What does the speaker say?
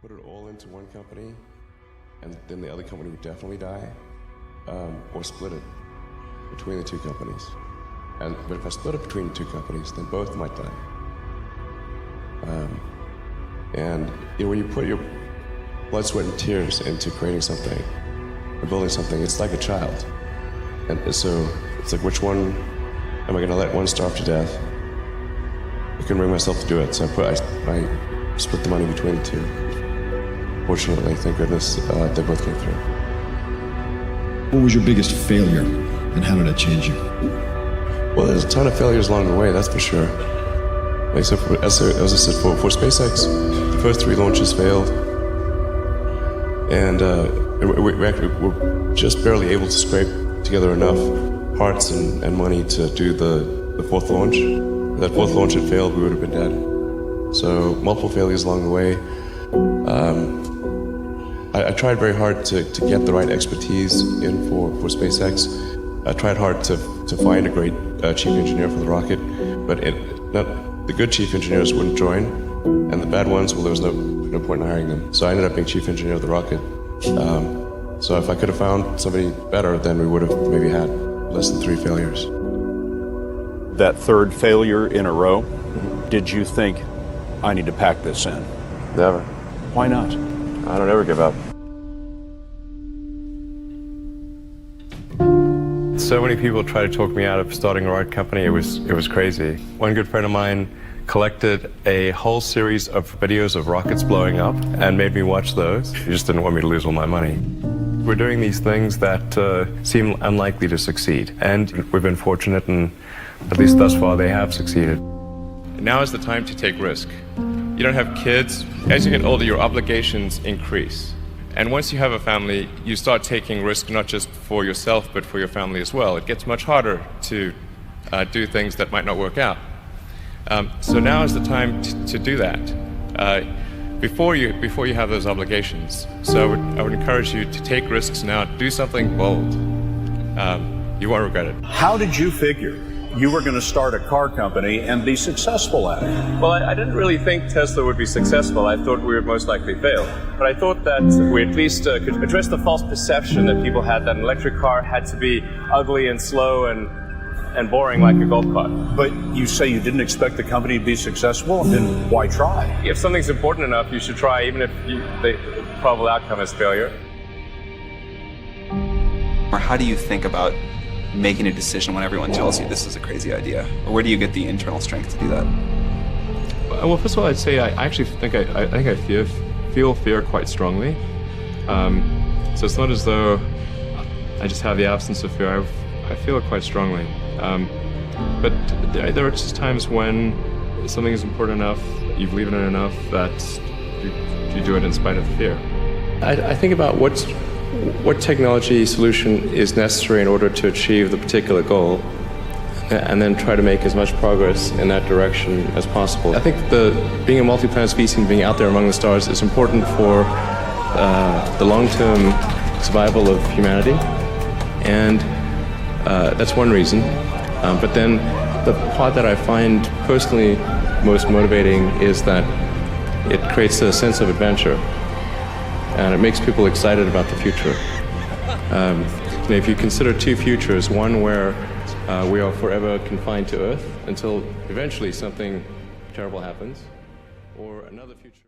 put it all into one company, and then the other company would definitely die, or split it between the two companies. But if I split it between the two companies, then both might die. And when you put your blood, sweat, and tears into creating something, or building something, it's like a child. And so it's like, which one am I going to let one starve to death? I couldn't bring myself to do it, so I split the money between the two. Fortunately, thank goodness, they both came through. What was your biggest failure, and how did it change you? Well, there's a ton of failures along the way, that's for sure. Like, so as I said, for SpaceX, the first 3 launches failed. And we're just barely able to scrape together enough parts and money to do the 4th launch. If that 4th launch had failed, we would have been dead. So multiple failures along the way. I tried very hard to get the right expertise in for SpaceX. I tried hard to find a great chief engineer for the rocket, but the good chief engineers wouldn't join, and the bad ones, well, there was no point in hiring them. So I ended up being chief engineer of the rocket. So if I could have found somebody better, then we would have maybe had less than 3 failures. That 3rd failure in a row, did you think, I need to pack this in? Never. Why not? I don't ever give up. So many people tried to talk me out of starting a rocket company. It was crazy. One good friend of mine collected a whole series of videos of rockets blowing up and made me watch those. He just didn't want me to lose all my money. We're doing these things that seem unlikely to succeed, and we've been fortunate, and at least thus far they have succeeded. Now is the time to take risk. You don't have kids. As you get older, your obligations increase. And once you have a family, you start taking risk not just for yourself, but for your family as well. It gets much harder to do things that might not work out. So now is the time to do that before you have those obligations. So I would encourage you to take risks now. Do something bold. You won't regret it. How did you figure you were going to start a car company and be successful at it? Well, I didn't really think Tesla would be successful. I thought we would most likely fail. But I thought that we at least could address the false perception that people had that an electric car had to be ugly and slow and boring like a golf cart. But you say you didn't expect the company to be successful, then why try? If something's important enough, you should try, even if the probable outcome is failure. Or how do you think about making a decision when everyone tells you this is a crazy idea? Or where do you get the internal strength to do that? Well, first of all, I'd say I actually think I feel fear quite strongly. So it's not as though I just have the absence of fear. I feel it quite strongly. But there are just times when something is important enough, you believe in it enough, that you do it in spite of the fear. I think about what technology solution is necessary in order to achieve the particular goal, and then try to make as much progress in that direction as possible. I think being a multi-planet species and being out there among the stars is important for the long-term survival of humanity, and that's one reason. But then the part that I find personally most motivating is that it creates a sense of adventure, and it makes people excited about the future. If you consider 2 futures, one where we are forever confined to Earth until eventually something terrible happens, or another future